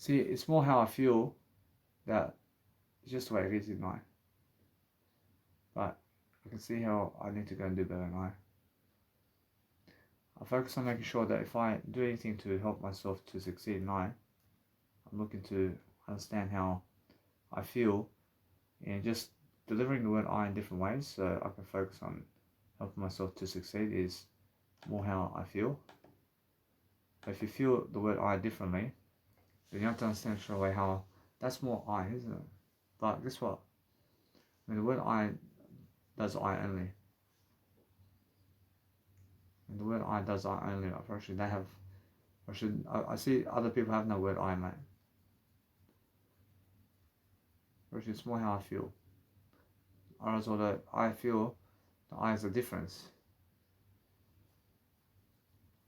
See, it's more how I feel that it's just the way it is in life. But I can see how I need to go and do better in life. I focus on making sure that if I do anything to help myself to succeed in life, I'm looking to understand how I feel and just delivering the word I in different ways so I can focus on helping myself to succeed is more how I feel. But if you feel the word I differently, then you have to understand straight away how that's more I, isn't it? But guess what? I mean, the word I does I only. And the word I does I only. Actually, they have. I see other people have no word I, mate. Actually, it's more how I feel. Or else, although I feel the I is a difference.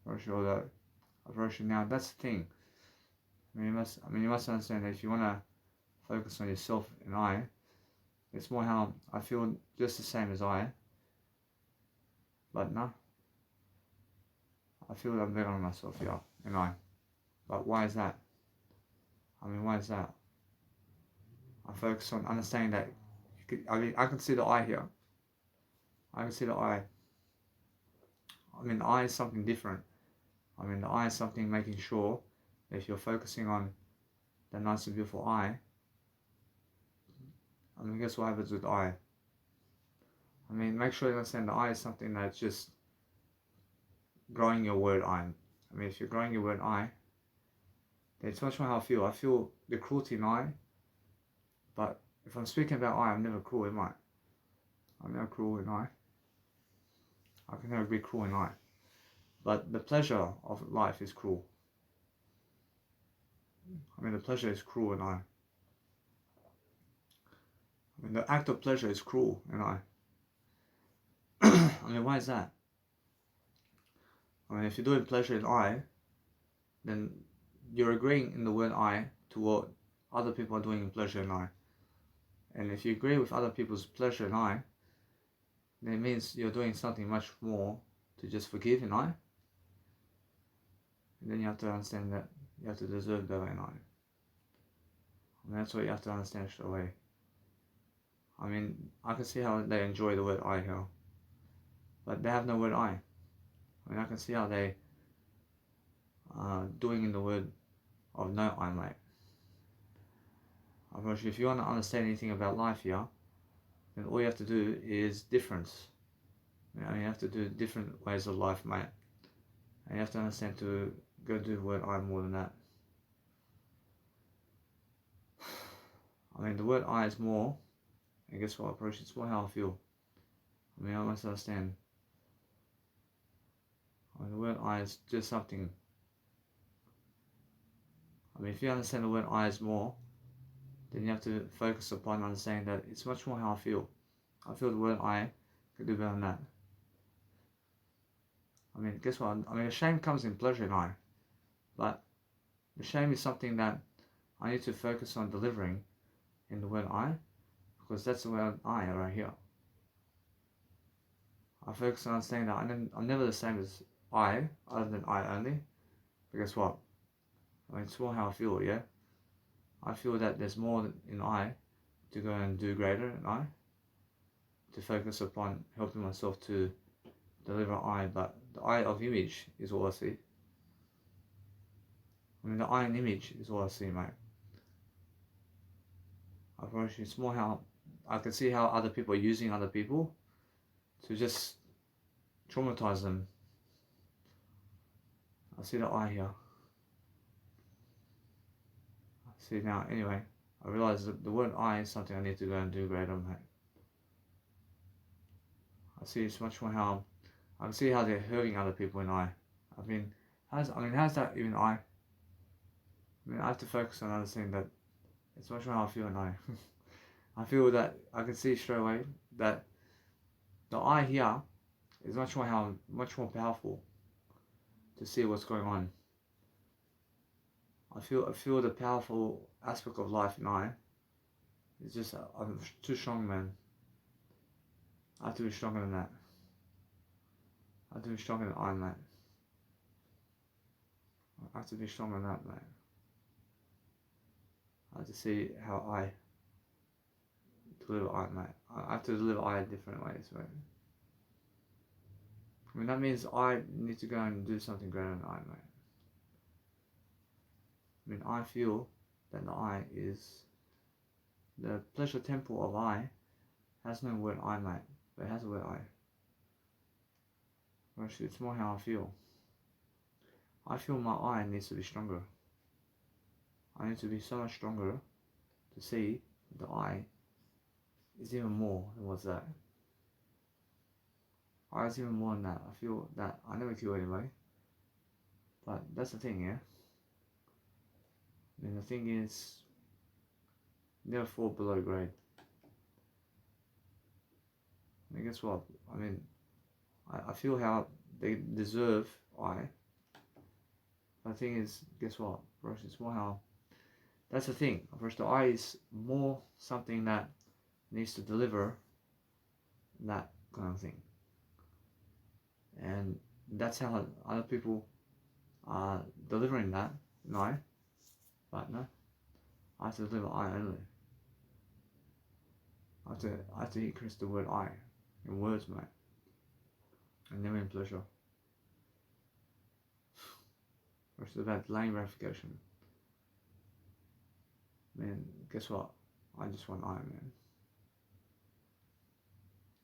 Although, now that's the thing. You must understand that if you want to focus on yourself and I, it's more how I feel just the same as I, but no, I feel I'm better on myself, yeah, and I. But why is that? Why is that? I focus on understanding that, I can see the I here. I can see the I. The I is something different. The I is something making sure that if you're focusing on the nice and beautiful I, guess what happens with I? Make sure you understand the I is something that's just growing your word I. If you're growing your word I, then it's much more how I feel. I feel the cruelty in I, but if I'm speaking about I, I'm never cruel, am I? I'm never cruel in I. I can never be cruel in I. But the pleasure of life is cruel. The pleasure is cruel in I. The act of pleasure is cruel in I. Why is that? If you're doing pleasure in I, then you're agreeing in the word I to what other people are doing in pleasure in I. And if you agree with other people's pleasure in I, then it means you're doing something much more to just forgive in I. And then you have to understand that you have to deserve better in I. That's what you have to understand straight away. I can see how they enjoy the word I here, but they have no word I. I can see how they are doing in the word of no I, mate. Unfortunately, if you want to understand anything about life here, then all you have to do is difference. You have to do different ways of life, mate. And you have to understand to go do the word I more than that. The word I is more, and guess what, approach, it's more how I feel. I must understand. The word I is just something. If you understand the word I is more, then you have to focus upon understanding that it's much more how I feel. I feel the word I could do better than that. Guess what? The shame comes in pleasure in I, but the shame is something that I need to focus on delivering in the word I, because that's the word I right here. I focus on understanding that I'm never the same as I, other than I only. But guess what? It's more how I feel, yeah? I feel that there's more in I to go and do greater in I, to focus upon helping myself to deliver I, but the I of image is all I see. The I in image is all I see, mate. It's more how I can see how other people are using other people to just traumatize them. I see the I here. See now, anyway, I realize that the word I is something I need to go and do greater, mate. I see it's much more how I can see how they're hurting other people in I. How's that even I? I have to focus on understanding that it's much more how I feel in I. I feel that I can see straight away that the I here is much more powerful to see what's going on. I feel the powerful aspect of life in I. It's just I'm too strong, man. I have to be stronger than that. I have to be stronger than I, mate. I have to be stronger than that, mate. see how I deliver I, mate. I have to deliver I in different ways, right? I mean, that means I need to go and do something greater than I, mate. I mean, I feel that the I is the pleasure temple of I has no word I, mate, but it has a word I. Actually, it's more how I feel. I feel my I needs to be stronger. I need to be so much stronger to see the I is even more than what's that. I is even more than that. I feel that I never kill anyway. But that's the thing, yeah? And the thing is, never fall below grade. I mean, guess what? I mean, I feel how they deserve I. But the thing is, guess what? First, it's more how. That's the thing. First, the I is more something that needs to deliver that kind of thing. And that's how other people are delivering that, no. But no, I have to deliver I only. I have to increase the word I in words, mate. And never in pleasure. Which is about delaying gratification. Man, guess what? I just want I, man.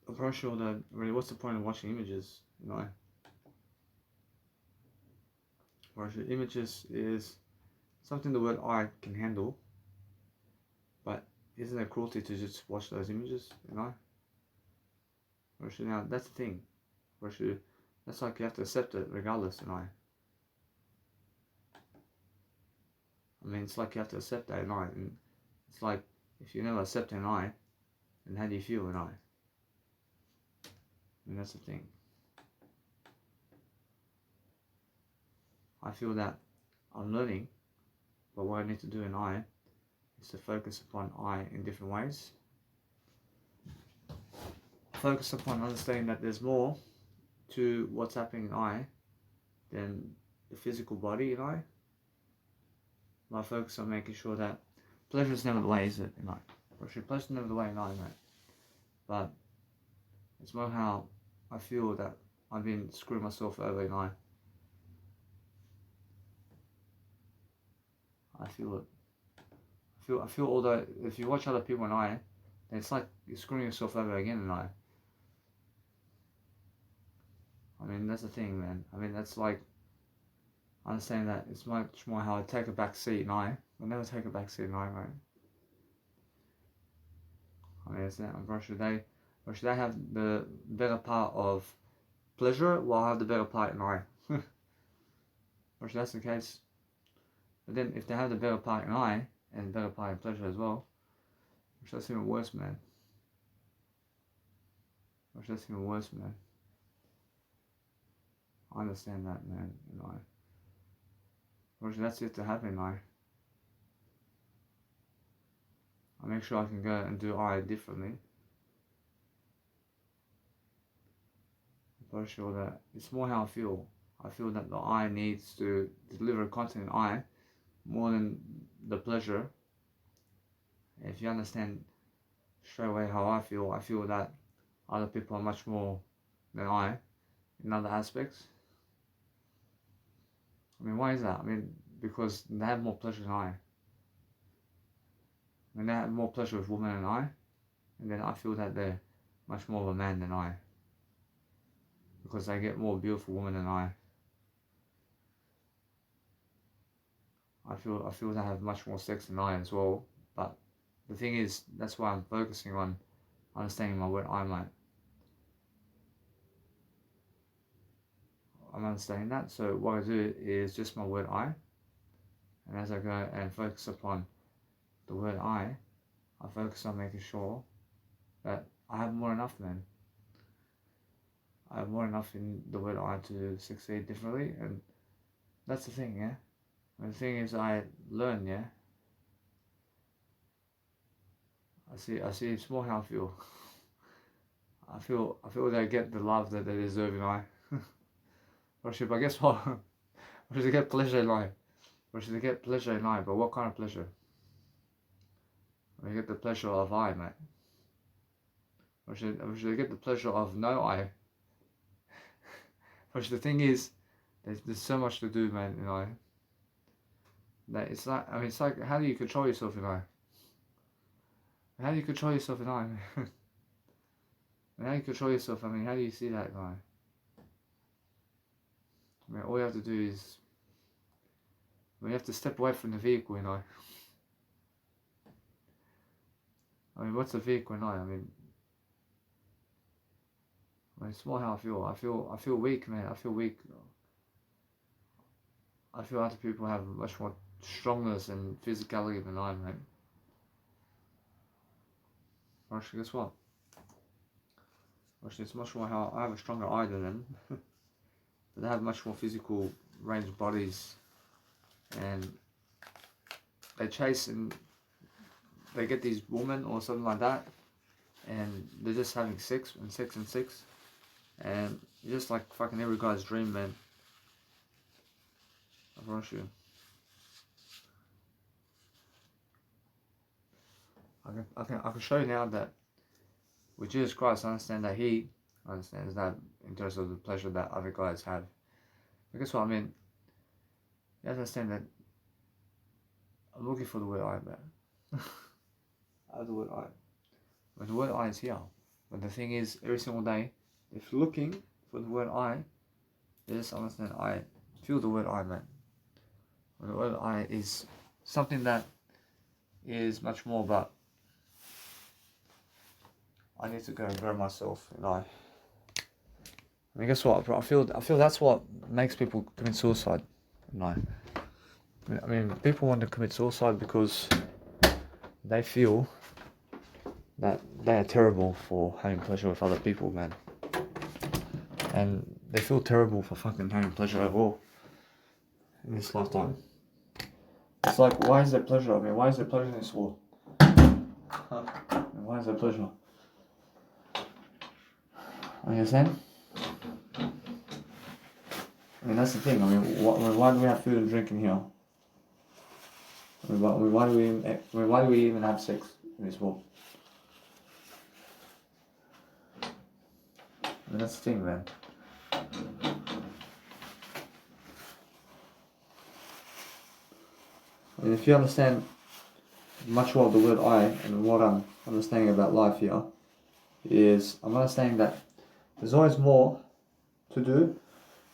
I'm pretty sure that really, what's the point of watching images, you know? Whereas images is something the word I can handle, but isn't it cruelty to just watch those images, you know? Whereas now, that's the thing. Whereas that's like you have to accept it regardless, you know? I mean, it's like you have to accept that, you know? And it's like, if you never accept an I, then how do you feel an I? And that's the thing. I feel that I'm learning, but what I need to do in I is to focus upon I in different ways. Focus upon understanding that there's more to what's happening in I than the physical body in I. I focus on making sure that pleasure is never the way, is it, in I? Actually, pleasure is never the way in I, mate. But it's more how I feel that I've been screwing myself over in I. I feel it. I feel all that. If you watch other people in I, then it's like you're screwing yourself over again in I. I mean, that's the thing, man. I mean, that's like understanding that it's much more how I take a back seat in I. I never take a back seat in I, mate. I mean, it's that. Or should they have the better part of pleasure while I have the better part in I? Or if that's the case. But then if they have the better part in I and the better part in pleasure as well, which that's even worse, man. Which that's even worse, man. I understand that, man, in I. Which that's yet to happen, I make sure I can go and do I differently. I'm pretty sure that it's more how I feel. I feel that the I needs to deliver content in I more than the pleasure. If you understand straight away how I feel that other people are much more than I in other aspects. I mean, why is that? I mean, because they have more pleasure than I. I mean, they have more pleasure with women than I, and then I feel that they're much more of a man than I. Because they get more beautiful women than I. I feel they have much more sex than I as well. But the thing is, that's why I'm focusing on understanding my word I, mate. I'm understanding that. So what I do is just my word I. And as I go and focus upon the word I focus on making sure that I have more enough, man. I have more enough in the word I to succeed differently, and that's the thing, yeah. And the thing is, I learn, yeah. I see. It's more how I feel. I feel they get the love that they deserve in I. Worship. I guess what? Or should they get pleasure in I? Or should they get pleasure in I? But what kind of pleasure? I mean, you get the pleasure of I, mate. Or should I get the pleasure of no I? Which the thing is, there's so much to do, man, you know. That it's like, I mean, it's like, how do you control yourself, you know? How do you control yourself, you know? And how do you control yourself? I mean, how do you see that, guy? I mean, all you have to do is, I mean, you have to step away from the vehicle, you know. I mean, what's a vehicle, you know? I mean, it's more how I feel. I feel weak, man. I feel weak. I feel other people have much more strongness and physicality than I, mate. Actually, guess what? Actually, it's much more how I have a stronger eye than them. But they have much more physical range of bodies, and they chase and they get these women or something like that, and they're just having sex and sex and sex, and it's just like fucking every guy's dream, man. I promise you. I can show you now that with Jesus Christ, I understand that He understands that in terms of the pleasure that other guys have. But guess what I mean? You have to understand that I'm looking for the word I, man. I have the word I. When the word I is here. But the thing is, every single day, if you're looking for the word I, you just understand I. Feel the word I, man. When the word I is something that is much more about I need to go and grow myself, you know. I mean, guess what? I feel that's what makes people commit suicide, you know. I mean, people want to commit suicide because they feel that they are terrible for having pleasure with other people, man. And they feel terrible for fucking having pleasure at all in this lifetime. It's like, why is there pleasure? I mean, why is there pleasure in this world? Why is there pleasure? You understand? I mean, that's the thing. I mean, why do we have food and drink in here? I mean, why do we even have sex in this world? I mean, that's the thing, man. I mean, if you understand much more of the word I and what I'm understanding about life here, is I'm understanding that there's always more to do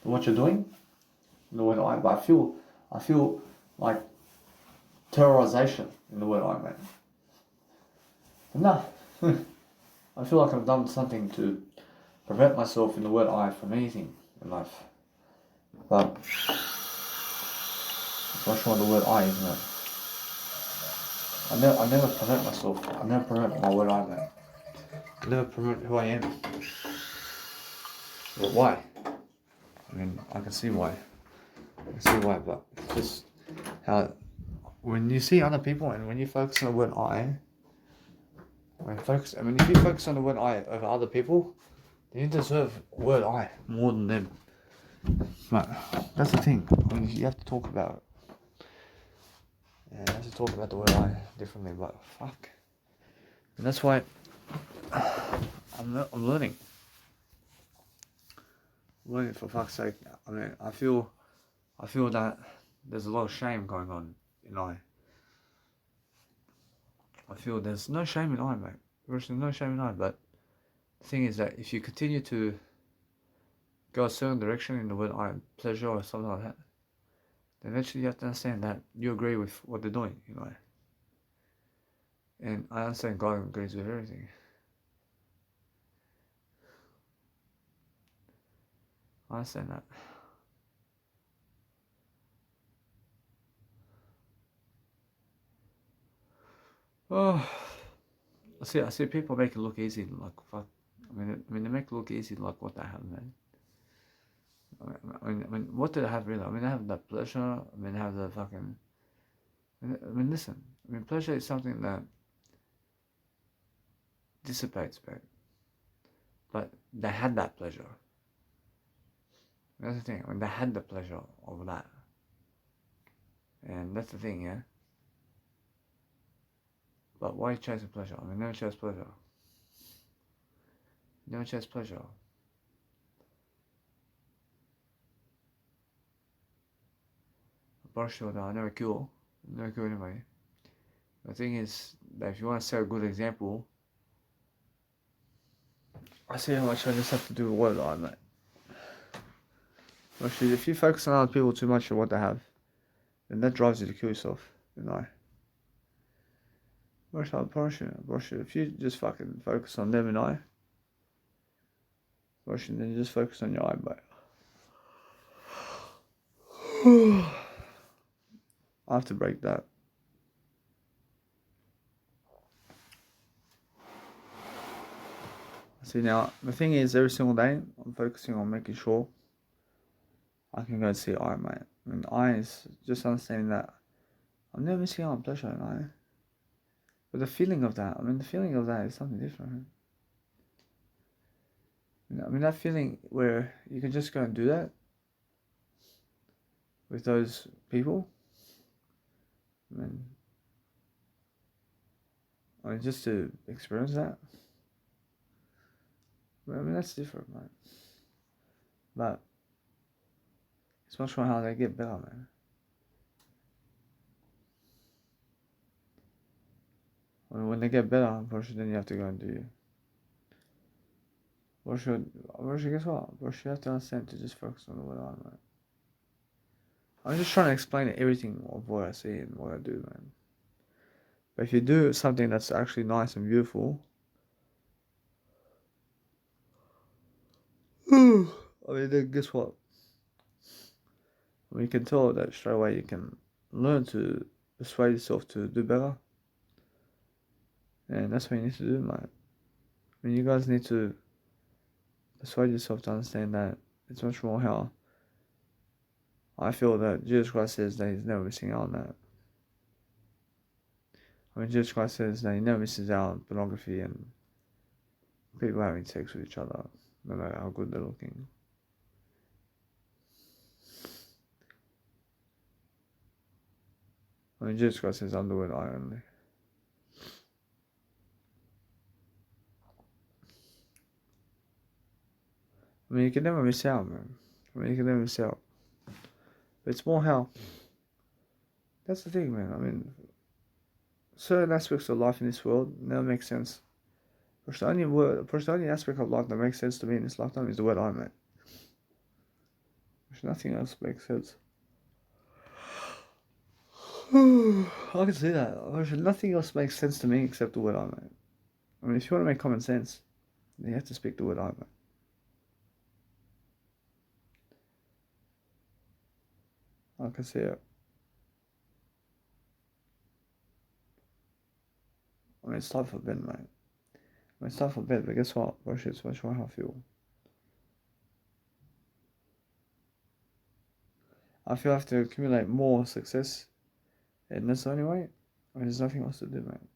than what you're doing in the word I. But I feel like terrorization in the word I, man. No, I feel like I've done something to prevent myself in the word I from anything in life. But it's much more the word I, isn't it? I never prevent myself. I never prevent my word I, man. I never prevent who I am. But why? I mean, I can see why. But it's just how when you see other people and when you focus on the word I, if you focus on the word I over other people, then you deserve word I more than them. But that's the thing. I mean, you have to talk about it. And you have to talk about the word I differently. But fuck, and that's why I'm learning. Learning for fuck's sake. I mean, I feel that there's a lot of shame going on in I. I feel there's no shame in I, mate. There's no shame in I, but the thing is that if you continue to go a certain direction in the word I, pleasure or something like that, then eventually you have to understand that you agree with what they're doing, you know. And I understand God agrees with everything. I understand that. Oh, I see people make it look easy, like fuck. I mean, they make it look easy, like what the hell, man. I mean, what do they have really? I mean, they have the pleasure. I mean, they have the fucking. I mean, listen. I mean, pleasure is something that dissipates, man. But they had that pleasure. That's the thing. I mean, they had the pleasure of that, and that's the thing, yeah. But why are you chasing pleasure? I mean, never chase pleasure. Never chase pleasure. Partial now, never kill. Never kill anybody. The thing is that if you want to set a good example, I see how much I just have to do with what I mate. Actually, if you focus on other people too much on what they have, then that drives you to kill yourself, you know. Bullshit. If you just fucking focus on them and then you just focus on your eye, mate. I have to break that. See, now, the thing is, every single day, I'm focusing on making sure I can go and see eye, mate. I mean, eye is just understanding that I'm never missing out on pleasure in eye. But the feeling of that is something different. I mean, that feeling where you can just go and do that with those people. I mean, just to experience that. I mean, that's different, man. But it's much more how they get better, man. I mean, when they get better, unfortunately, then you have to go and do you. Or guess what? Or you have to understand to just focus on what I man. I'm just trying to explain everything of what I see and what I do, man. But if you do something that's actually nice and beautiful, I mean, then guess what? I mean, you can tell that straight away. You can learn to persuade yourself to do better, and that's what you need to do, man. I mean, you guys need to persuade yourself to understand that it's much more how I feel that Jesus Christ says that he's never missing out on that. I mean, Jesus Christ says that he never misses out on pornography and people having sex with each other, no matter how good they're looking. I mean, Jesus Christ says underwear eye only. I mean, you can never miss out, man. You can never miss out. But it's more how. That's the thing, man. I mean, certain aspects of life in this world never make sense. The only aspect of life that makes sense to me in this lifetime is the word I, man. Nothing else makes sense. I can see that. Nothing else makes sense to me except the word I, man. I mean, if you want to make common sense, then you have to speak the word I, man. I can see it. I mean, it's time for bed, mate. I mean, it's time for bed, but guess what? It's much more how I feel. I feel I have to accumulate more success in this anyway. I mean, there's nothing else to do, mate.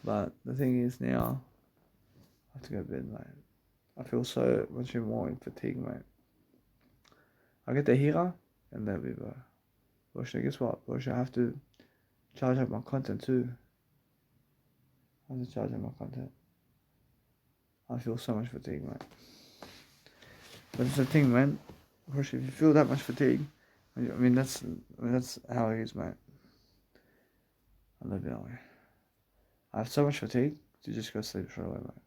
But the thing is now, I have to go to bed, mate. I feel so much more in fatigue, mate. I get the hira, and that'll be better. But guess what? I have to charge up my content too. I have to charge up my content. I feel so much fatigue, mate. But it's the thing, man. If you feel that much fatigue, I mean that's how it is, mate. I live that way. I have so much fatigue to just go sleep straight away, mate.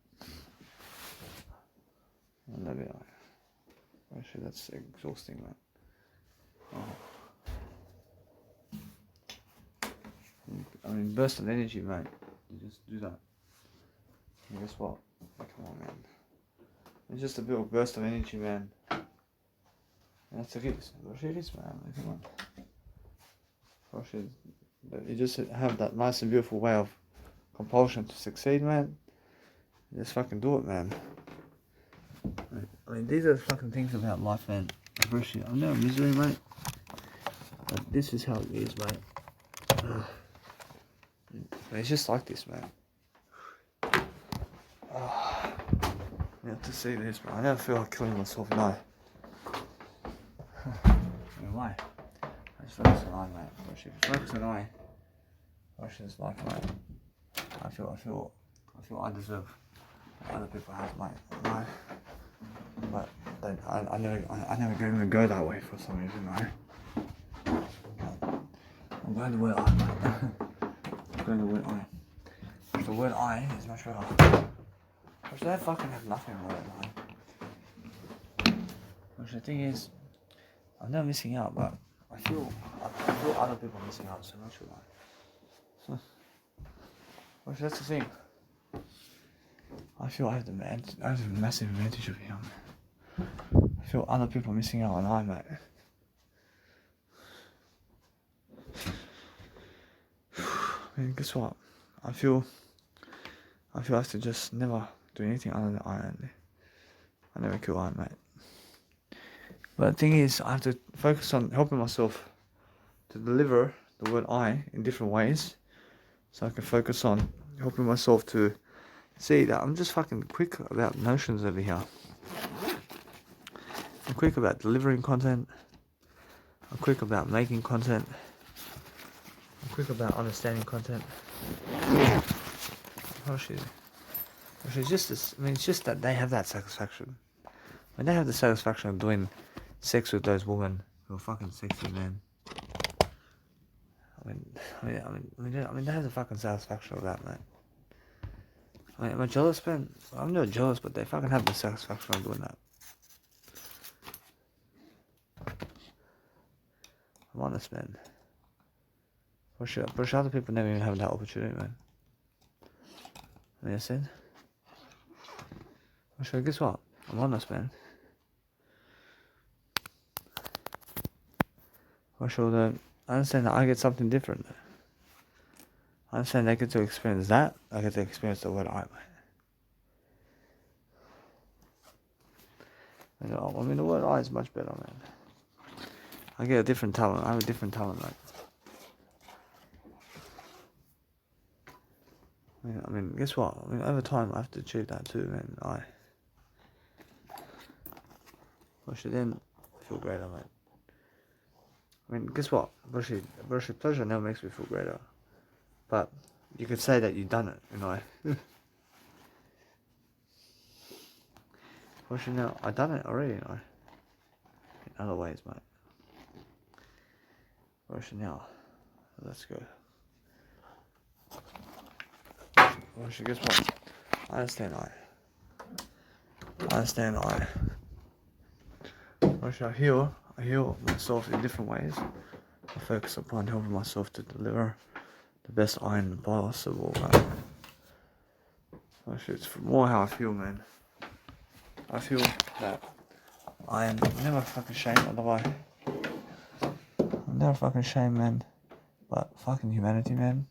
I live that way. Actually, that's exhausting, man. Oh. I mean, burst of energy, mate. You just do that. And guess what? Come on, man. It's just a bit of burst of energy, man. That's it is. It is, man. Come on. You just have that nice and beautiful way of compulsion to succeed, man. You just fucking do it, man. I mean, these are the fucking things about life, man. I'm never misery, mate. But this is how it is, mate. It's just like this, man. You have to see this, man. I never feel like killing myself, no. Why? I just focus on eye, mate. Focus on eye. Russians like mate. I feel I deserve what other people have, mate. No. But I never even go that way for some reason, mate. I'm going the word I, mate. I'm going the word I. The word I is much better. Which they fucking have nothing in the word I. Which the thing is, I'm not missing out, but I feel other people are missing out so much, like. Which that's the thing. I feel I have a massive advantage of him. I feel other people are missing out on I, mate. I mean, guess what? I feel I have to just never do anything other than I only. I never kill I, mate. But the thing is, I have to focus on helping myself to deliver the word I in different ways, so I can focus on helping myself to see that I'm just fucking quick about notions over here. I'm quick about delivering content. I'm quick about making content. I'm quick about understanding content. Oh shit. It's just this, I mean, it's just that they have that satisfaction. When they have the satisfaction of doing sex with those women who are fucking sexy, man. I mean, they have the fucking satisfaction of that, man. I mean, am I jealous, man? I'm not jealous, but they fucking have the satisfaction of doing that. I'm honest, man. For sure other people never even have that opportunity, man. You understand? For sure, guess what? I'm honest, man. For sure, that I understand that I get something different. I understand I get to experience that. I get to experience the word I, man. I mean, the word I is much better, man. I get a different talent. I have a different talent, mate. I mean, guess what? I mean, over time, I have to achieve that too, man. I should then feel greater, mate. I mean, guess what? Bushy pleasure never makes me feel greater. But you could say that you've done it, you know. Bushy, now, I've done it already, you know. In other ways, mate. Bushy, now, let's go. Bushy, guess what? I understand Bushy, I heal myself in different ways. I focus upon helping myself to deliver the best iron possible, man. Actually, it's more how I feel, man. I feel that I am never fucking ashamed of the way. I'm never fucking ashamed, man. But fucking humanity, man.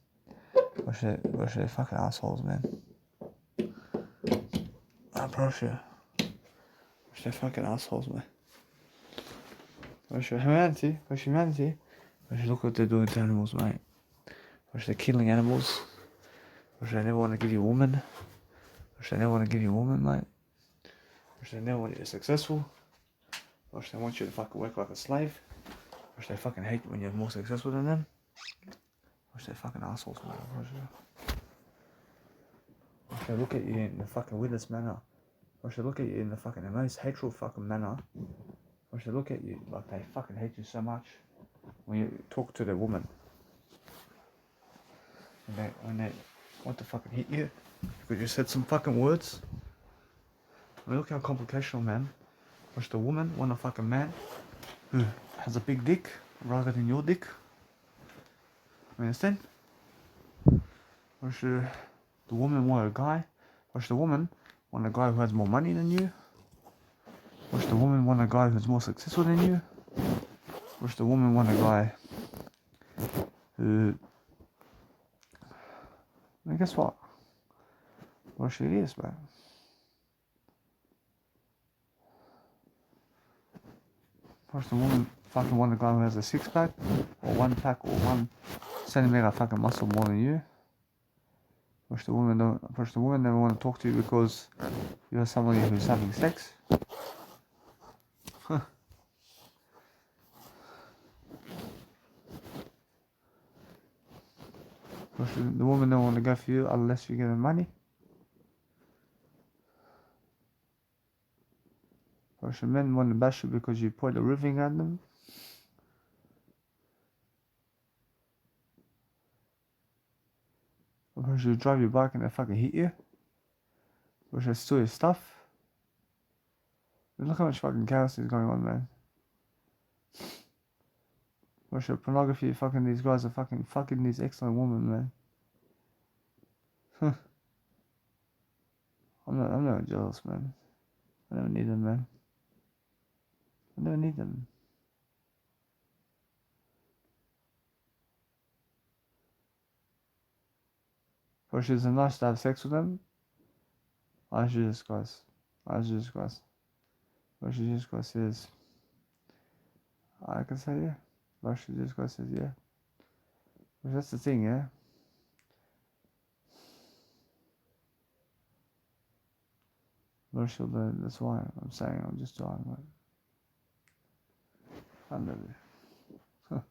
Wish they fucking assholes, man. I promise you. Wish they fucking assholes, man. Wish humanity. Wish look what they're doing to animals, mate. Wish they're killing animals. Wish they never want to give you a woman. Wish they never want to give you a woman, mate. Wish they never want you to be successful. Wish they want you to fucking work like a slave. Wish they fucking hate you when you're more successful than them. Wish they fucking assholes, man. Wish they look at you in the fucking weirdest manner. Wish they look at you in the fucking most hateful fucking manner. Wish they look at you like they fucking hate you so much when you talk to the woman. When they want to fucking hit you because you said some fucking words. I mean, look how complicational, man. Wish the woman want a fucking man who has a big dick rather than your dick. You understand? Wish the woman want a guy. Wish the woman want a guy who has more money than you. Wish the woman want a guy who's more successful than you. Wish the woman want a guy who... I mean, guess what? Wish it is, man. Wish the woman fucking want a guy who has a 6-pack, or 1-pack, or 1 centimeter fucking muscle more than you. Wish the woman never want to talk to you because you're somebody who's having sex. The woman don't want to go for you unless you give her money. The men want to bash you because you point a roofing at them. Or you drive your bike and they fucking hit you. Or they steal your stuff. And look how much fucking chaos is going on, man. Or pornography, fucking these guys are fucking these excellent women, man. I'm not jealous, man. I don't need them, man. I don't need them. Or she's nice to have sex with them. I Jesus Christ. Or she just Christ says, I can say yeah. Or she just Christ says yeah. But that's the thing, yeah. But she'll do it. That's why I'm saying I'm just trying, like. I love it.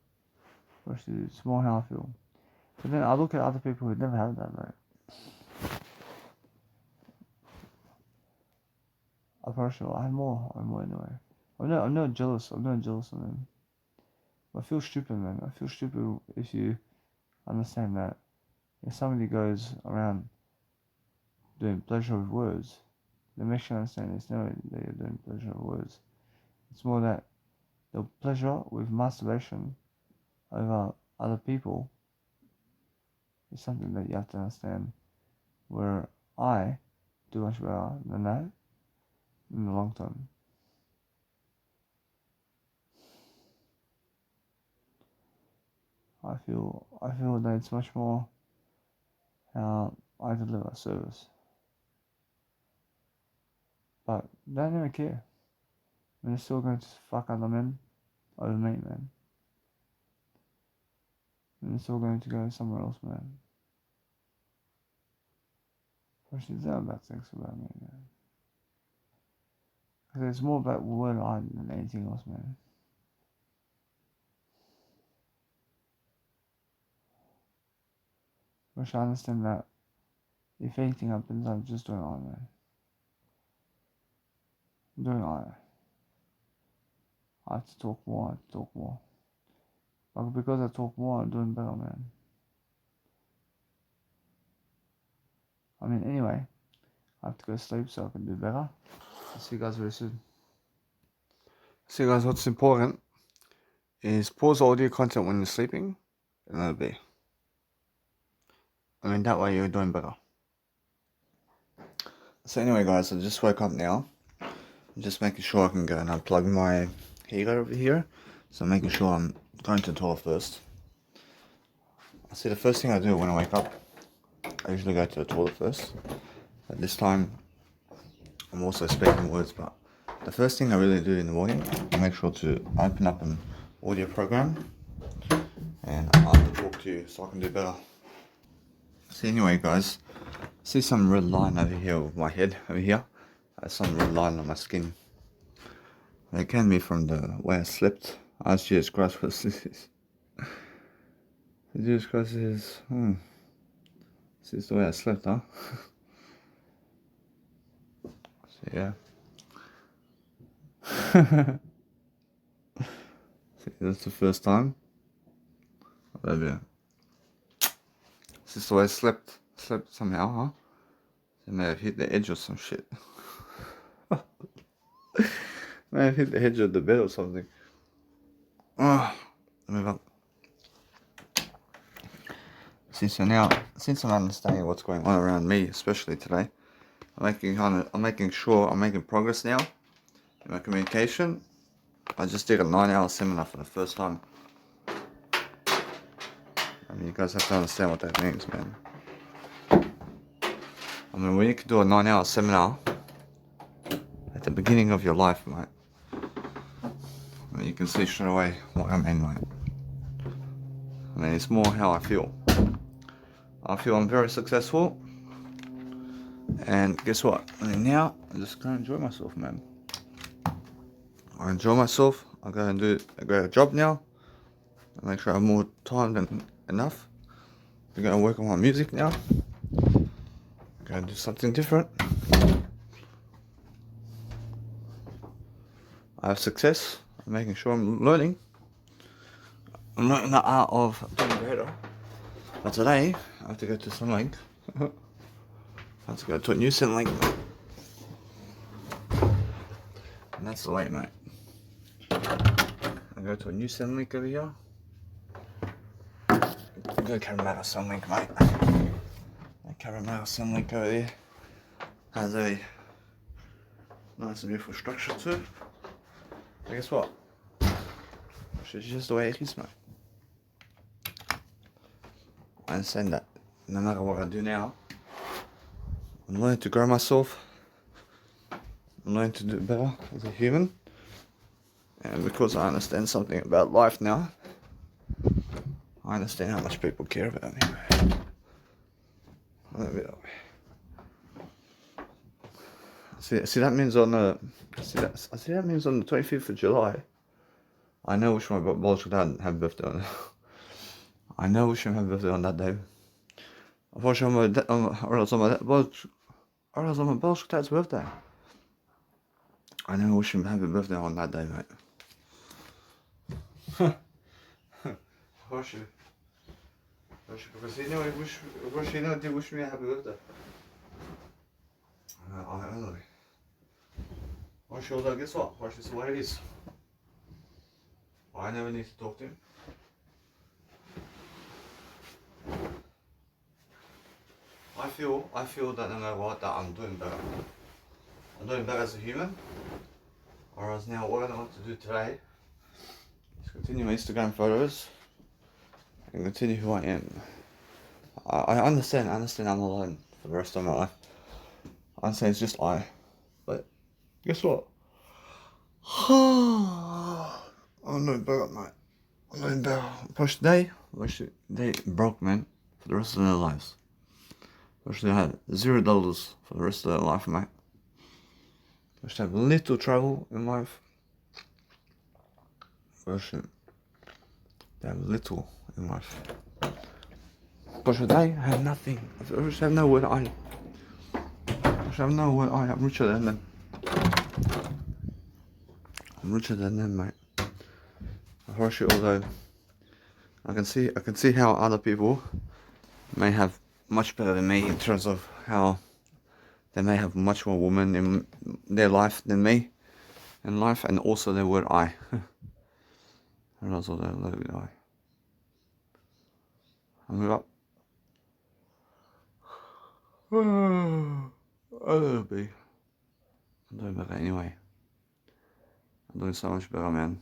But it's more how I feel. But then I look at other people who never have that, right? I have more anyway. I'm not jealous of them. I feel stupid, man. I feel stupid if you understand that if somebody goes around doing pleasure with words, then make sure you understand it's not that you're doing pleasure with words. It's more that the pleasure with masturbation over other people is something that you have to understand. Where I do much better than that in the long term. I feel that it's much more how I deliver a service. But they don't even care. I mean, they're still going to fuck other men over me, man. And they're still going to go somewhere else, man. But she's not about sex about me, man. Because it's more about word art than anything else, man. Which I understand that if anything happens, I'm just doing it on, man. I'm doing it on. I have to talk more. But because I talk more, I'm doing better, man. I mean, anyway, I have to go sleep so I can do better. I'll see you guys very soon. So guys, what's important is pause audio content when you're sleeping and let it be. I mean, that way you're doing better. So anyway guys, I just woke up now. I'm just making sure I can go and unplug my heater over here. So I'm making sure I'm going to the toilet first. I see the first thing I do when I wake up, I usually go to the toilet first. But this time, I'm also speaking words, but the first thing I really do in the morning, I make sure to open up an audio program and I have to talk to you so I can do better. So anyway guys, I see some red line over here with my head over here. There's some red line on my skin. It can be from the way I slept. I Jesus Christ, what this is. Jesus Christ is, this is the way I slept, huh? So yeah. See, that's the first time. Maybe. This is the way I slept somehow, huh? I may have hit the edge or some shit. May have hit the edge of the bed or something. Oh, let me move up. See, so now, since I'm understanding what's going on around me, especially today, I'm making sure I'm making progress now in my communication. I just did a 9-hour seminar for the first time. I mean, you guys have to understand what that means, man. I mean, when you can do a 9-hour seminar at the beginning of your life, mate, I mean, you can see straight away what I mean, mate. I mean, it's more how I feel. I feel I'm very successful. And guess what? I mean, now I'm just going to enjoy myself, man. I enjoy myself. I go and do a great job now. I make sure I have more time than enough. I'm gonna work on my music now. I'm gonna do something different. I have success. I'm making sure I'm learning. I'm learning the art of doing better. But today, I have to go to Sunlink. I have to go to a new Sunlink. And that's the way, mate. I go to a new Sunlink over here. I go Caramel Sunlink, mate. Caramel Sunlink over there has a nice and beautiful structure to it. But guess what? It's just the way it is, mate. I understand that no matter what I do now, I'm learning to grow myself. I'm learning to do better as a human. And because I understand something about life now, I understand how much people care about me. See that means on the that means on the 25th of July. I know which my biological dad had birthday on. I know which one had birthday on that day. Unfortunately, or else on my biological dad's birthday. I know which one had birthday on that day, mate. Because he did wish me a happy birthday. I know. Although, guess what? This is the way it is. I never need to talk to him. I feel that no matter what, that I'm doing better. I'm doing better as a human. Whereas now, what I want to do today is continue my Instagram photos and continue who I am. I understand I'm alone for the rest of my life. I understand it's just I. But guess what? I'm doing better, mate. I'm doing better. Watch today broke, man, for the rest of their lives. Watch they had $0 for the rest of their life, mate. Watch they have little trouble in life. Watch they have little in life. But today, I have nothing. I have no word I. I'm richer than them. I'm richer than them, mate. Although I can see how other people may have much better than me in terms of how they may have much more women in their life than me in life, and also their word I. And also their word I. I move up. I'll be. I'm doing better anyway. I'm doing so much better, man.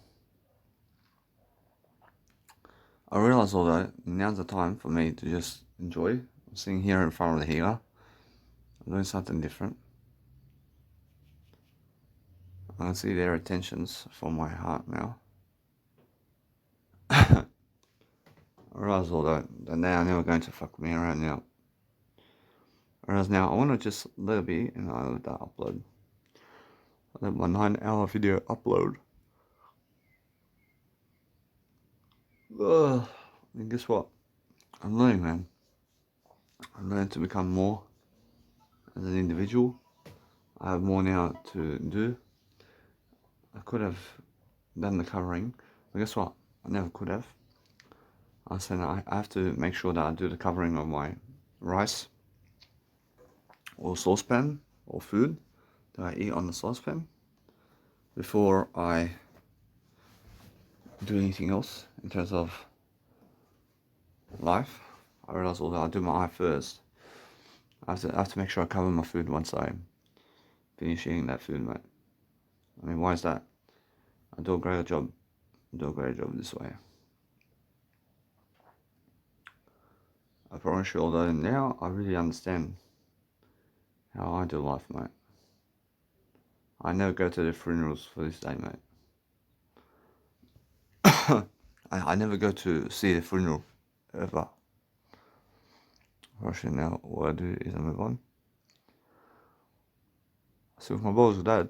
I realise although now's the time for me to just enjoy. I'm sitting here in front of the healer. I'm doing something different. I can see their attentions from my heart now. I realise although that they are never going to fuck me around now. Whereas now I want to just let it be and I let that upload. I let my 9-hour video upload. And guess what? I'm learning, man. I'm learning to become more as an individual. I have more now to do. I could have done the covering, but guess what? I never could have. I said I have to make sure that I do the covering of my rice or saucepan or food that I eat on the saucepan before I do anything else in terms of life. I realize although I do my eye first, I have to make sure I cover my food once I finish eating that food, mate. I mean, why is that? I do a great job this way. I promise you, although now I really understand how I do life, mate. I never go to the funerals for this day, mate. I never go to see the funeral, ever. Actually, now what I do is I move on. I sit with my balls with dad.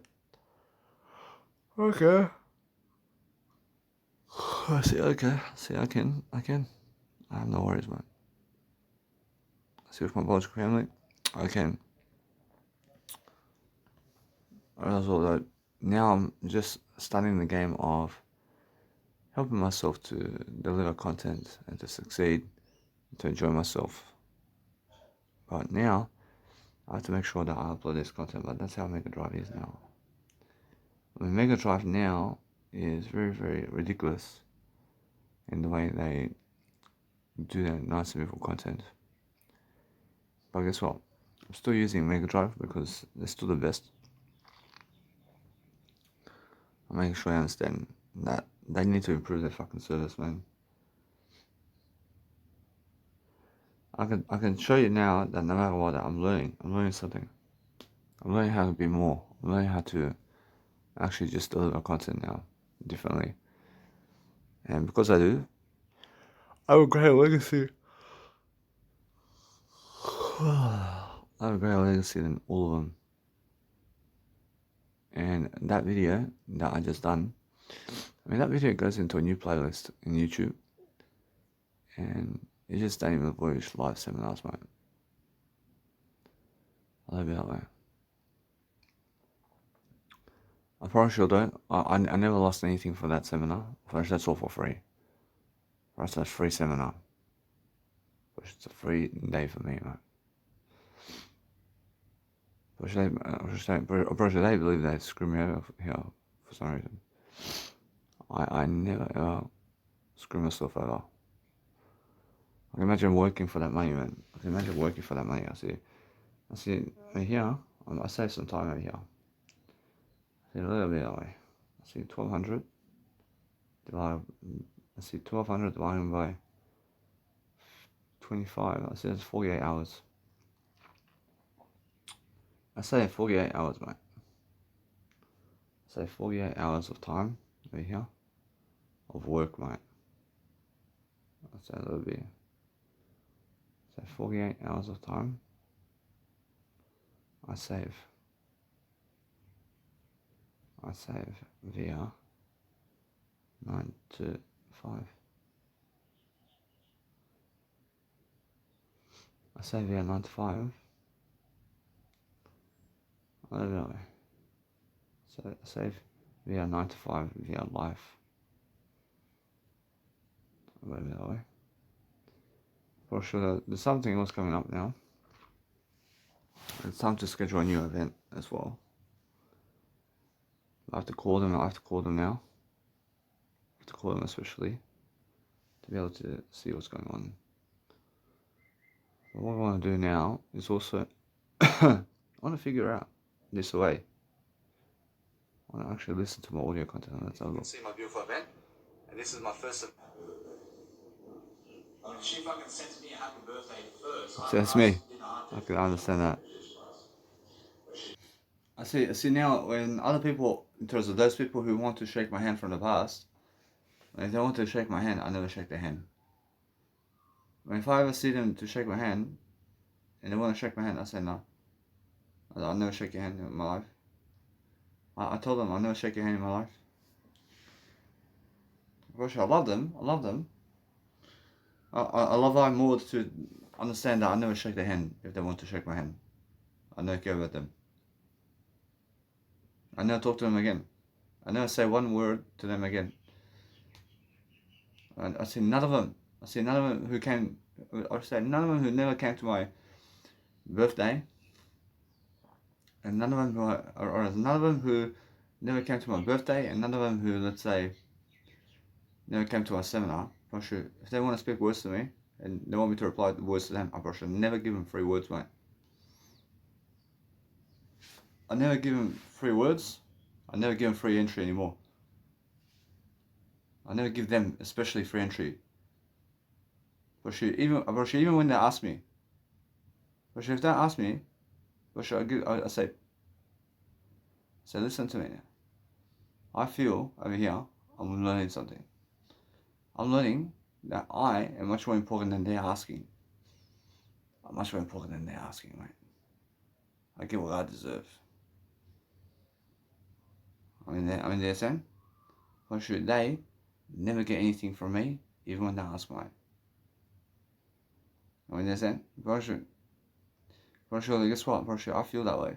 Okay. I see, okay. See, I can. I have no worries, man. See, with my biological family, I can. I realize that now I'm just starting the game of helping myself to deliver content and to succeed, to enjoy myself. But now, I have to make sure that I upload this content, but that's how Mega Drive is now. I mean, Mega Drive now is very, very ridiculous in the way they do that nice and beautiful content. But guess what? I'm still using Mega Drive because they're still the best. I'm making sure I understand that they need to improve their fucking service, man. I can show you now that no matter what, I'm learning something. I'm learning how to be more. I'm learning how to actually just deliver content now differently. And because I do, I have a great legacy. I have a great legacy than all of them. And that video that I just done, I mean, that video goes into a new playlist in YouTube. And it's just Daniel Voyage live seminars, mate. I love it that way. I promise you though, I never lost anything for that seminar. First, that's all for free. First, that's free seminar. First, it's a free day for me, mate. First, they believe they screw me over here for some reason. I never ever screw myself over. I can imagine working for that money, man. I can imagine working for that money. I see over here, I save some time over here. I see a little bit that way. I see 1200 divided, I see 1200 divided by 25. I see that's 48 hours. I say 48 hours, mate. I say 48 hours of time over here of work, mate. I'll say a little bit. So 48 hours of time I save via 9 to 5. I save via 9 to 5. I don't know. So I save via 9 to 5 via life. I don't know. For sure, there's something else coming up now. It's time to schedule a new event as well. I have to call them now. I have to call them especially to be able to see what's going on. But what I want to do now is also I want to figure out this way. I want to actually listen to my audio content. Let's have a look. See my beautiful event, and this is my first. She fucking sent me a happy birthday first. So that's me. I can understand that. I see now when other people, in terms of those people who want to shake my hand from the past, when they want to shake my hand, I never shake their hand. If I ever see them to shake my hand, and they want to shake my hand, I say no. I'll never shake your hand in my life. I told them I'll never shake your hand in my life. Of course, I love them. I love them more to understand that I never shake their hand if they want to shake my hand. I never care about them. I never talk to them again. I never say one word to them again. I see none of them. I see none of them who came. I say none of them who never came to my birthday. And none of them who, or none of them who never came to my birthday, and none of them who, let's say, never came to our seminar. If they want to speak words to me, and they want me to reply the words to them, I should never give them free words, mate. I never give them free words. I never give them free entry anymore. I never give them especially free entry. Even when they ask me, if they ask me, I say, listen to me now. I feel over here, I'm learning something. I'm learning that I am much more important than they're asking. I'm much more important than they're asking, mate. I get what I deserve. They're saying, why should they never get anything from me, even when they ask, mate? They're saying, But surely, guess what? But sure, I feel that way.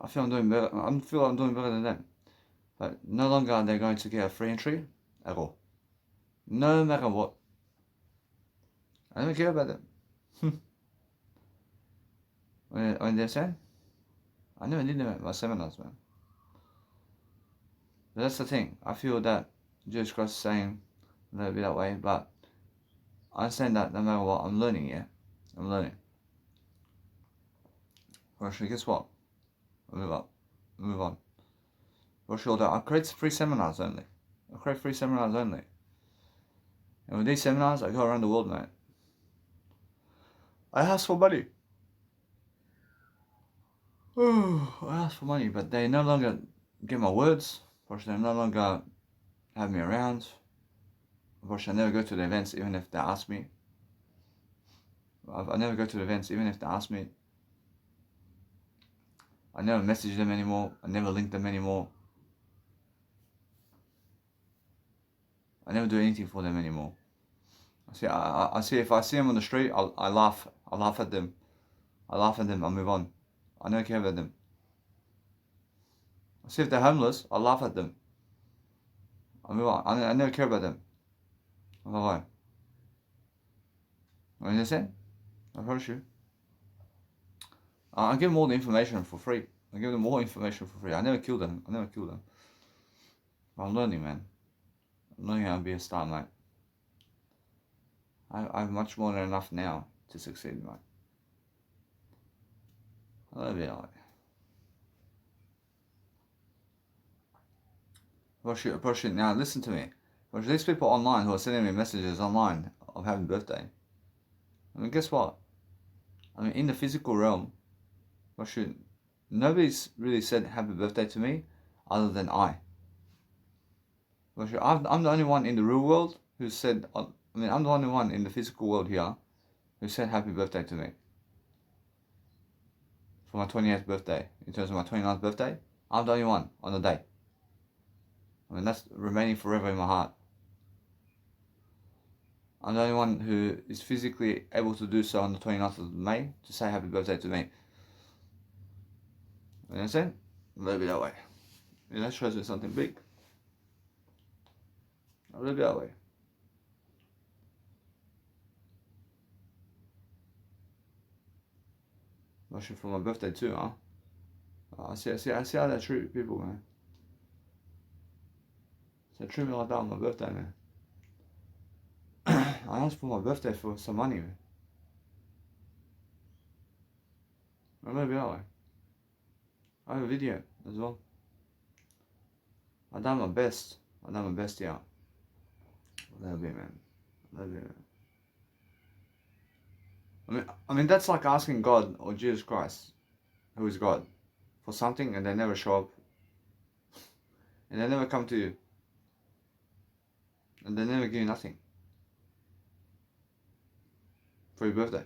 I feel I'm doing better. I feel I'm doing better than them. But no longer are they going to get a free entry at all. No matter what. I don't care about them. When they're saying, I never did them at my seminars, man. But that's the thing. I feel that Jesus Christ is saying a little bit that way, but I understand that no matter what, I'm learning, yeah? I'm learning. Well, actually, guess what? I'll move up. Move on. For sure, I create free seminars only. And with these seminars, I go around the world, mate. I ask for money. I ask for money, but they no longer get my words. They no longer have me around. I never go to the events even if they ask me. I never go to the events even if they ask me. I never message them anymore. I never link them anymore. I never do anything for them anymore. I see if I see them on the street, I laugh. I laugh at them. I move on. I don't care about them. I see if they're homeless, I laugh at them. I move on. I never care about them. I move on. What did you say? I heard you. I give them all the information for free. I give them all information for free. I never kill them. I'm learning, man. I'm learning how to be a star, mate. I have much more than enough now to succeed, mate. I love you, like. Bullshit. Now listen to me. These people online who are sending me messages online of having birthday. I mean, guess what? I mean, in the physical realm, nobody's really said happy birthday to me other than I. I'm the only one in the real world who said, I'm the only one in the physical world here who said happy birthday to me. For my 28th birthday, in terms of my 29th birthday, I'm the only one on the day. I mean, that's remaining forever in my heart. I'm the only one who is physically able to do so on the 29th of May to say happy birthday to me. You know what I'm saying? A little bit that way. Yeah, that shows me something big. A little bit that way. Actually, for my birthday too, huh? I see how they treat people, man. They treat me like that on my birthday, man. I asked for my birthday for some money, man. A little bit that way. I have a video as well. I've done my best. Yeah. A little bit, man. I mean, that's like asking God or Jesus Christ, who is God, for something and they never show up. And they never come to you. And they never give you nothing. For your birthday.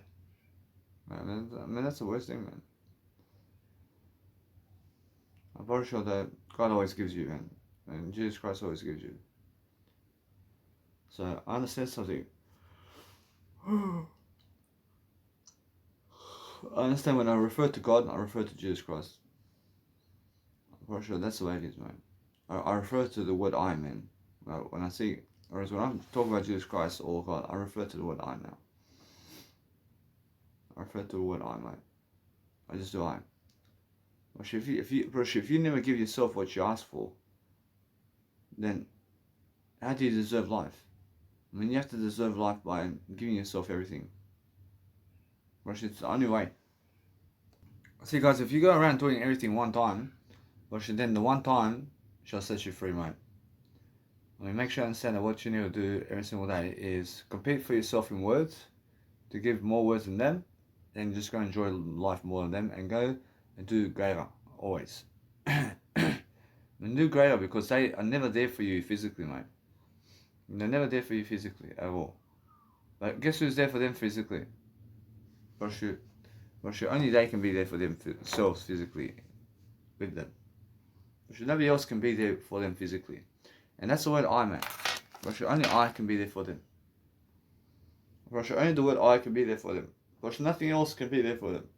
I mean, that's the worst thing, man. I'm pretty sure that God always gives you, man. And Jesus Christ always gives you. So, I understand something. I understand when I refer to God, I refer to Jesus Christ. I'm pretty sure that's the way it is, man. I refer to the word I, man. When I see, whereas when I'm talking about Jesus Christ or God, I refer to the word I now. I refer to the word I, mate. I just do I. If you never give yourself what you ask for, then how do you deserve life? I mean, you have to deserve life by giving yourself everything. It's the only way. See, guys, if you go around doing everything one time, then the one time shall set you free, mate. I mean, make sure you understand that what you need to do every single day is compete for yourself in words, to give more words than them, then just go enjoy life more than them, and go and do greater, always. And do greater because they are never there for you physically, mate. They're never there for you physically at all. But guess who's there for them physically? Only they can be there for themselves physically with them. Nobody else can be there for them physically. And that's the word I, mate. Only I can be there for them. Only the word I can be there for them. But nothing else can be there for them.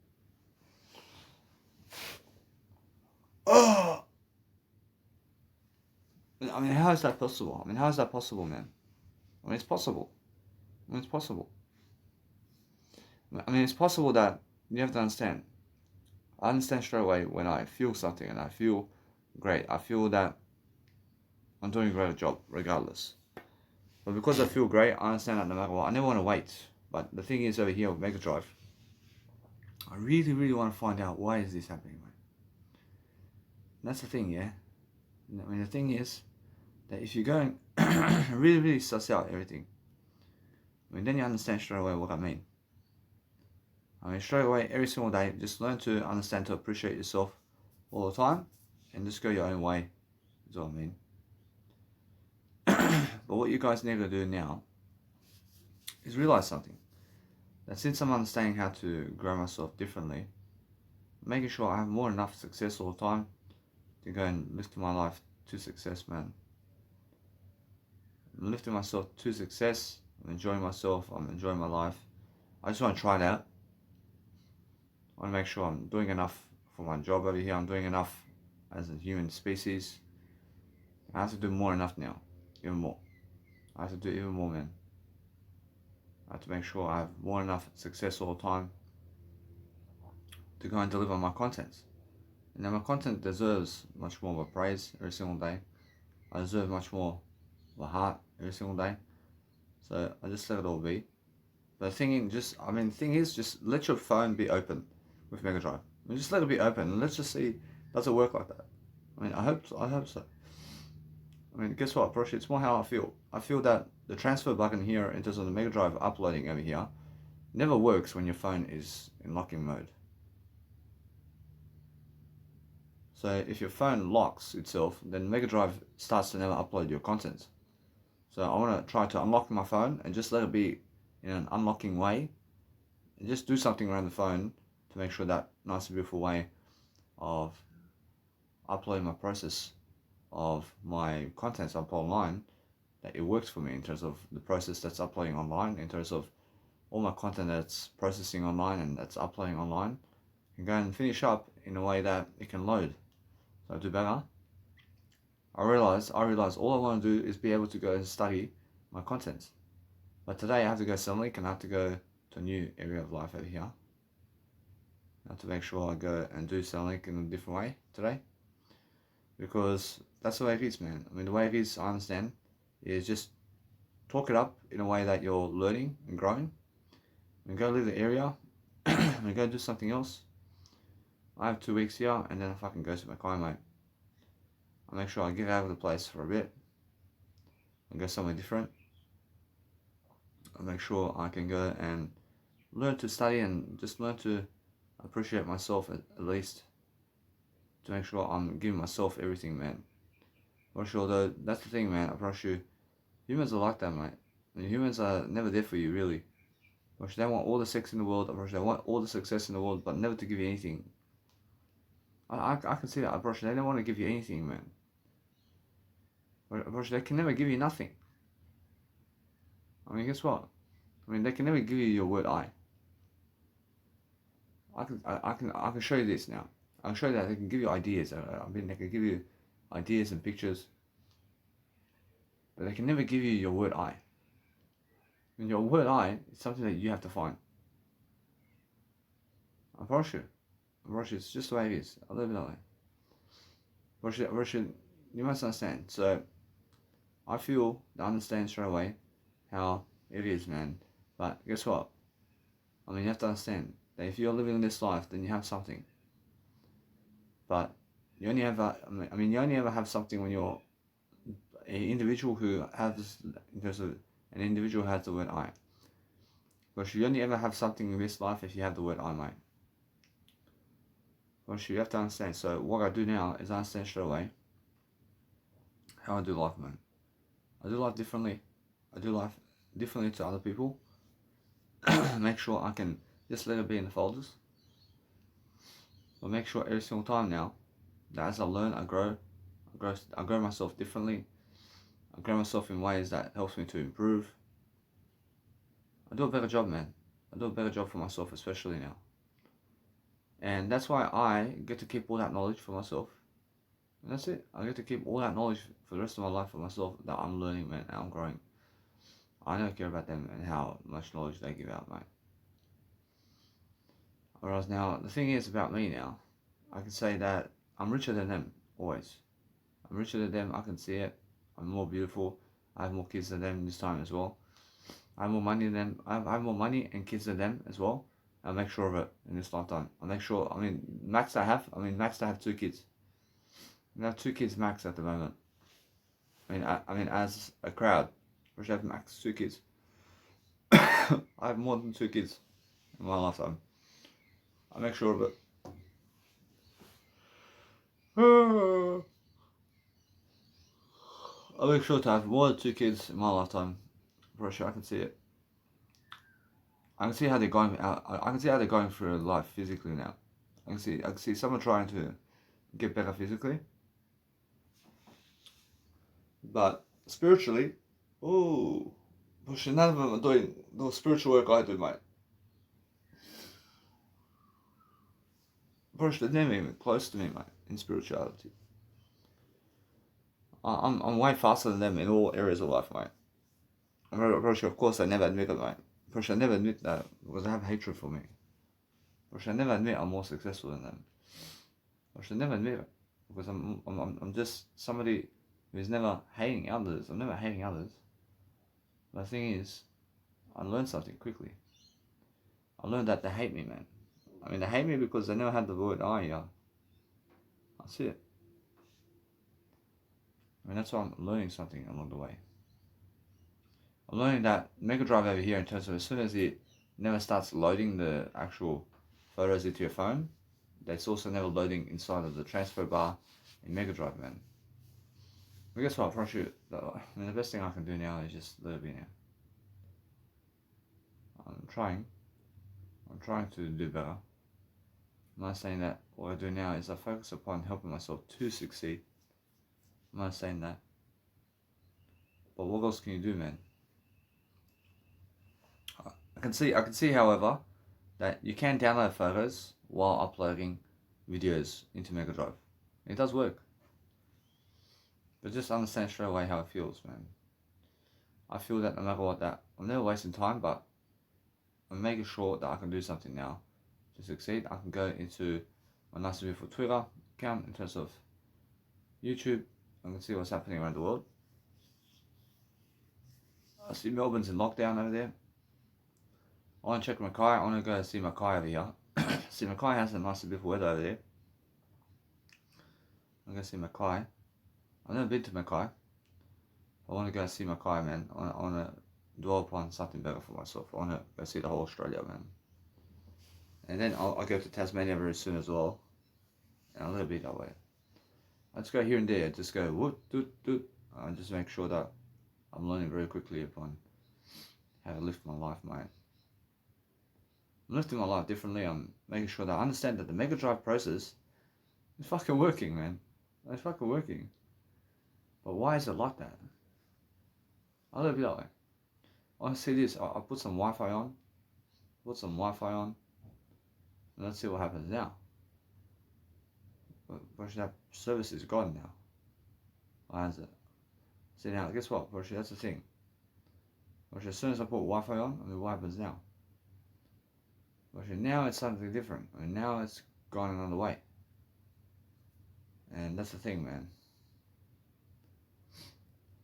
Oh! I mean, how is that possible? I mean, how is that possible, man? I mean, it's possible. I mean, it's possible. I mean, it's possible that you have to understand. I understand straight away when I feel something and I feel great. I feel that I'm doing a great job regardless. But because I feel great, I understand that no matter what. I never want to wait. But the thing is over here with Mega Drive, I really, really want to find out why is this happening, man. And that's the thing, yeah. I mean, the thing is that if you go and really, really suss out everything, I mean, then you understand straight away what I mean. I mean, straight away, every single day, just learn to understand, to appreciate yourself all the time, and just go your own way, is what I mean. But what you guys need to do now is realize something. That since I'm understanding how to grow myself differently, making sure I have more than enough success all the time to go and lift my life to success, man. I'm lifting myself to success. I'm enjoying myself. I'm enjoying my life. I just want to try it out. I want to make sure I'm doing enough for my job over here. I'm doing enough as a human species. I have to do more enough now. Even more. I have to do even more, man. I have to make sure I have more than enough success all the time to go and deliver my content. And then my content deserves much more of a praise every single day. I deserve much more of a heart every single day. So I just let it all be. But the thing is, just let your phone be open with Mega Drive. I mean, just let it be open and let's just see, does it work like that? I mean, I hope so. I mean, guess what, Proshi? It's more how I feel. I feel that the transfer button here in terms of the Mega Drive uploading over here never works when your phone is in locking mode. So if your phone locks itself, then Mega Drive starts to never upload your content. So I want to try to unlock my phone and just let it be in an unlocking way. And just do something around the phone to make sure that nice and beautiful way of uploading my process of my contents up online, that it works for me in terms of the process that's uploading online, in terms of all my content that's processing online and that's uploading online, and go and finish up in a way that it can load. So I do better. I realize all I want to do is be able to go and study my content. But today I have to go Centrelink and I have to go to a new area of life over here. I have to make sure I go and do Centrelink in a different way today. Because that's the way it is, man. I mean, the way it is, I understand, is just talk it up in a way that you're learning and growing. And go leave the area and go do something else. I have 2 weeks here and then I fucking go to my car, mate. I make sure I get out of the place for a bit and go somewhere different. I make sure I can go and learn to study and just learn to appreciate myself at least. To make sure I'm giving myself everything, man. For sure, though, that's the thing, man. I promise you, humans are like that, mate. I mean, humans are never there for you, really. They want all the sex in the world. They want all the success in the world, but never to give you anything. I can see that. They don't want to give you anything, man. They can never give you nothing. I mean, guess what? I mean, they can never give you your word I. I can show you this now. I'll show you that they can give you ideas. I mean, they can give you ideas and pictures, but they can never give you your word I. And your word I is something that you have to find. I promise you. It's just the way it is. I live it that way. Russia, you must understand. So, I feel I understand straight away how it is, man. But guess what? I mean, you have to understand that if you're living this life, then you have something. But you only have you only ever have something when you're an individual who has, in terms of an individual who has the word I. Because you only ever have something in this life if you have the word I, mate. Because you have to understand. So what I do now is I understand straight away how I do life, man. I do life differently. I do life differently to other people. Make sure I can just let it be in the folders. But make sure every single time now that as I learn, I grow myself differently. I grow myself in ways that helps me to improve. I do a better job, man. I do a better job for myself, especially now. And that's why I get to keep all that knowledge for myself. And that's it. I get to keep all that knowledge for the rest of my life for myself that I'm learning, man, and I'm growing. I don't care about them and how much knowledge they give out, mate. Whereas now, the thing is about me now, I can say that I'm richer than them, always. I'm richer than them, I can see it. I'm more beautiful. I have more kids than them this time as well. I have more money than them. I have more money and kids than them as well. I'll make sure of it in this lifetime. I'll make sure, max I have 2 kids. I have 2 kids max at the moment. I mean, as a crowd, we should have max 2 kids. I have more than 2 kids in my lifetime. I'll make sure of it. I'll make sure to have more than 2 kids in my lifetime. For sure, I can see it. I can see how they're going out. I can see how they're going through life physically now. I can see someone trying to get better physically, but spiritually, oh, none of them are doing the spiritual work I do, mate. Brush, they're never even close to me, mate, in spirituality. I'm way faster than them in all areas of life, mate. I'm very sure, of course, I never admit it, mate. Brush, I never admit that because I have hatred for me. Brush, I never admit I'm more successful than them. Brush, I never admit it because I'm just somebody who's never hating others. I'm never hating others. But the thing is, I learned something quickly. I learned that they hate me, man. I mean, they hate me because they never had the word I, yeah. That's it. I mean, that's why I'm learning something along the way. I'm learning that Mega Drive over here, in terms of as soon as it never starts loading the actual photos into your phone, that's also never loading inside of the transfer bar in Mega Drive, man. But guess what? The best thing I can do now is just let it be now. I'm trying to do better. I'm not saying that what I do now is I focus upon helping myself to succeed. I'm not saying that. But what else can you do, man? I can see, however, that you can download photos while uploading videos into Mega Drive. It does work. But just understand straight away how it feels, man. I feel that no matter what, that I'm never wasting time, but I'm making sure that I can do something now to succeed. I can go into my nice and beautiful Twitter account in terms of YouTube. I can see what's happening around the world. I see Melbourne's in lockdown over there. I want to check Mackay. I want to go see Mackay over here. See, Mackay has a nice and beautiful weather over there. I'm going to see Mackay. I've never been to Mackay. I want to go see Mackay, man. I want to dwell upon something better for myself. I want to go see the whole Australia, man. And then I'll go to Tasmania very soon as well. And I'll let it be that way. I just go here and there. Just go whoop, doot, doot. And just make sure that I'm learning very quickly upon how to lift my life, mate. I'm lifting my life differently. I'm making sure that I understand that the Mega Drive process is fucking working, man. It's fucking working. But why is it like that? I'll let it be that way. I see this. I'll put some Wi-Fi on. And let's see what happens now. But that service is gone now. Why is it? See now, guess what? That's the thing. As soon as I put Wi-Fi on, what happens now? Now it's something different. Now it's gone another way. And that's the thing, man.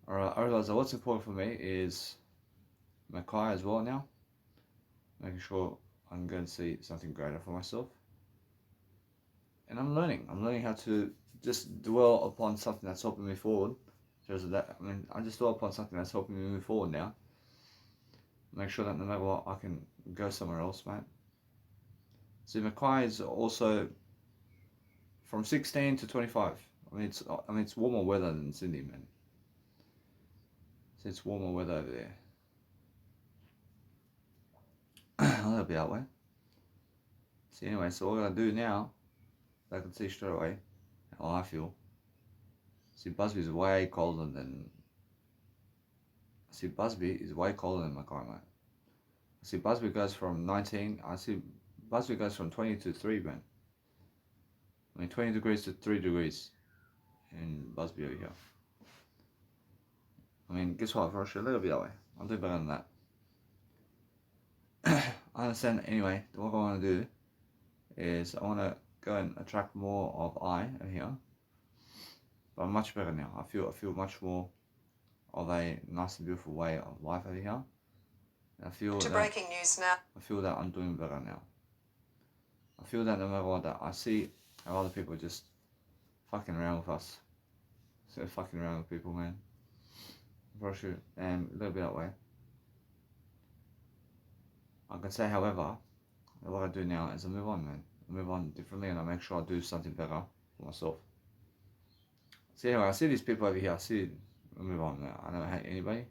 Alright, I realize that what's important for me is Mackay as well now. Making sure I'm going to see something greater for myself. And I'm learning how to just dwell upon something that's helping me forward. I just dwell upon something that's helping me move forward now. Make sure that no matter what, I can go somewhere else, mate. See, Mackay is also from 16 to 25. It's warmer weather than Sydney, man. So it's warmer weather over there. That'll be that way. See, anyway, so all I gotta do now, I can see straight away how I feel. See, Busby is way colder than Mackay, mate. see Busby goes from 19. I see Busby goes from 20 to 3, man. I mean, 20 degrees to 3 degrees in Busby over here. I mean, guess what? For Australia, it'll be that way. I'll do better than that. I understand. Anyway, what I want to do is I want to go and attract more of I over here. But I'm much better now. I feel much more of a nice and beautiful way of life over here. And I feel that breaking news now. I feel that I'm doing better now. I feel that no matter what, that I see how other people just fucking around with us. So fucking around with people, man. For sure, and a little bit that way. I can say, however, that what I do now is I move on, man. I move on differently, and I make sure I do something better for myself. See, anyway, I see these people over here. I move on now. I don't hate anybody.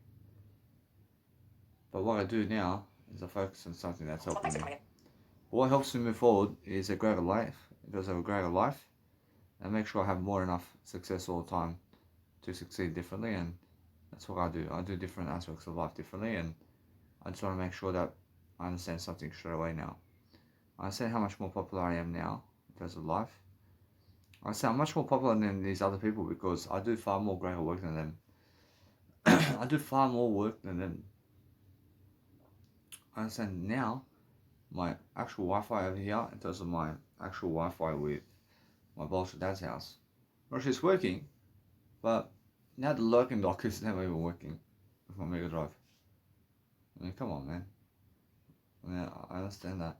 But what I do now is I focus on something that's helping me. But what helps me move forward is a greater life. It does have a greater life. And make sure I have more enough success all the time to succeed differently. And that's what I do. I do different aspects of life differently. And I just want to make sure that I understand something straight away now. I understand how much more popular I am now in terms of life. I say I'm much more popular than these other people because I do far more greater work than them. I do far more work than them. I understand now my actual Wi-Fi over here in terms of my actual Wi-Fi with my bullshit dad's house. Well, it's working, but now the lurking dock is never even working with my Mega Drive. I mean, come on, man. I mean, I understand that.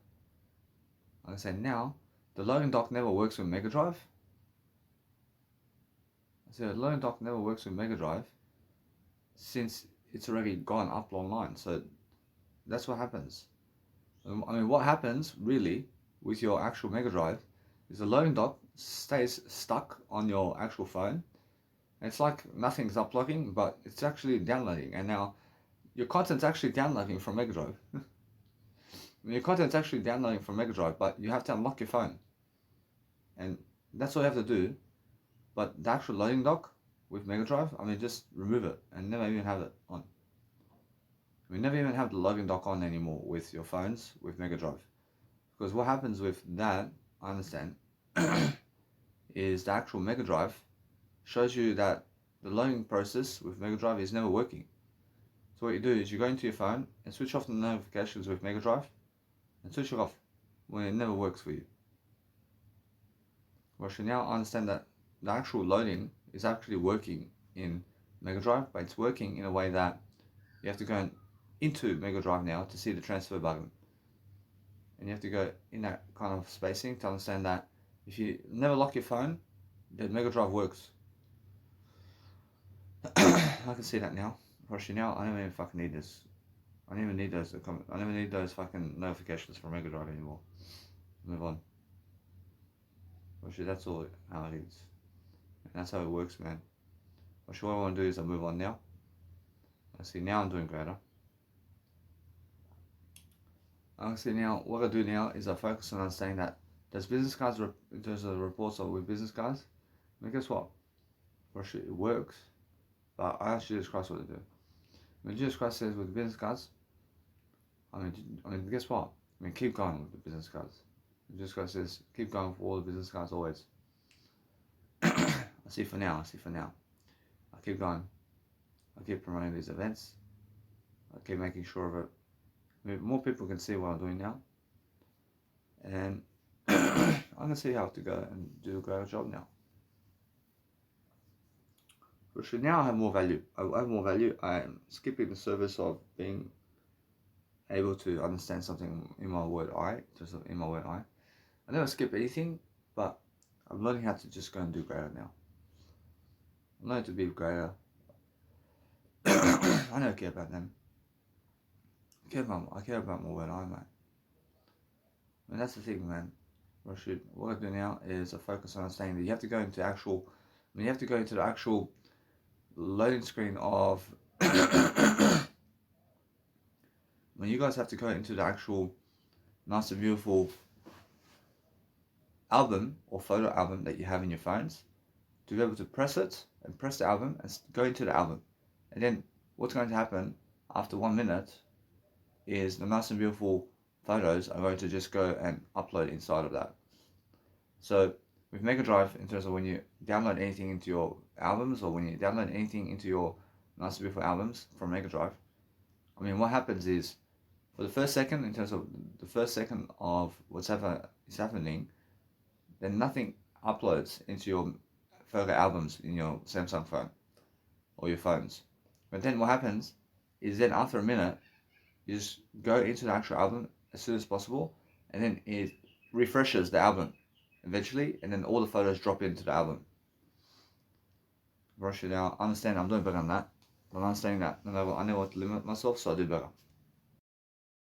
Like I say, now the loading dock never works with Mega Drive. So the loading dock never works with Mega Drive since it's already gone up online. So that's what happens. I mean, what happens really with your actual Mega Drive is the loading dock stays stuck on your actual phone. It's like nothing's uploading, but it's actually downloading. And now your content's actually downloading from Mega Drive. I mean, your content's actually downloading from Mega Drive, but you have to unlock your phone. And that's all you have to do. But the actual loading dock with Mega Drive, I mean, just remove it and never even have it on. We never even have the loading dock on anymore with your phones with Mega Drive. Because what happens with that, I understand, is the actual Mega Drive shows you that the loading process with Mega Drive is never working. So what you do is you go into your phone and switch off the notifications with Mega Drive and switch it off when it never works for you. Well, so now I understand that the actual loading is actually working in Mega Drive, but it's working in a way that you have to go into Mega Drive now to see the transfer button. And you have to go in that kind of spacing to understand that if you never lock your phone, the Mega Drive works. I can see that now. Actually, now I don't even fucking need this. I don't even need those. I never need those fucking notifications from Mega Drive anymore. Move on. Actually, that's all how it is. And that's how it works, man. Actually, what I want to do is I move on now. I see now I'm doing greater. I see now what I do now is I focus on understanding that there's business cards. There's a reports with business cards. And guess what? Actually, it works. But I ask Jesus Christ what to do. When Jesus Christ says with the business cards, I mean, guess what? I mean, keep going with the business cards. Jesus Christ says, keep going with all the business cards always. I see for now. I keep going. I keep promoting these events. I keep making sure of it. I mean, more people can see what I'm doing now. And I'm going to see how to go and do a greater job now. Which now I have more value. I have more value. I am skipping the service of being able to understand something in my word I, just in my word I. I never skip anything, but I'm learning how to just go and do greater now. I'm learning to be greater. I don't care about them. I care about my word I, mate. And that's the thing, man. What I do now is I focus on understanding that you have to go into the actual loading screen of when you guys have to go into the actual nice and beautiful album or photo album that you have in your phones to be able to press it and press the album and go into the album. And then what's going to happen after 1 minute is the nice and beautiful photos are going to just go and upload inside of that. So with Mega Drive, in terms of when you download anything into your albums, or when you download anything into your nice and beautiful albums from Mega Drive, I mean, what happens is, for the first second, in terms of the first second of whatever is happening, then nothing uploads into your further albums in your Samsung phone or your phones. But then what happens is, then after a minute, you just go into the actual album as soon as possible, and then it refreshes the album eventually, and then all the photos drop into the album. Rush it out. I understand I'm doing better than that, but I'm understanding that I never want to limit myself, so I do better.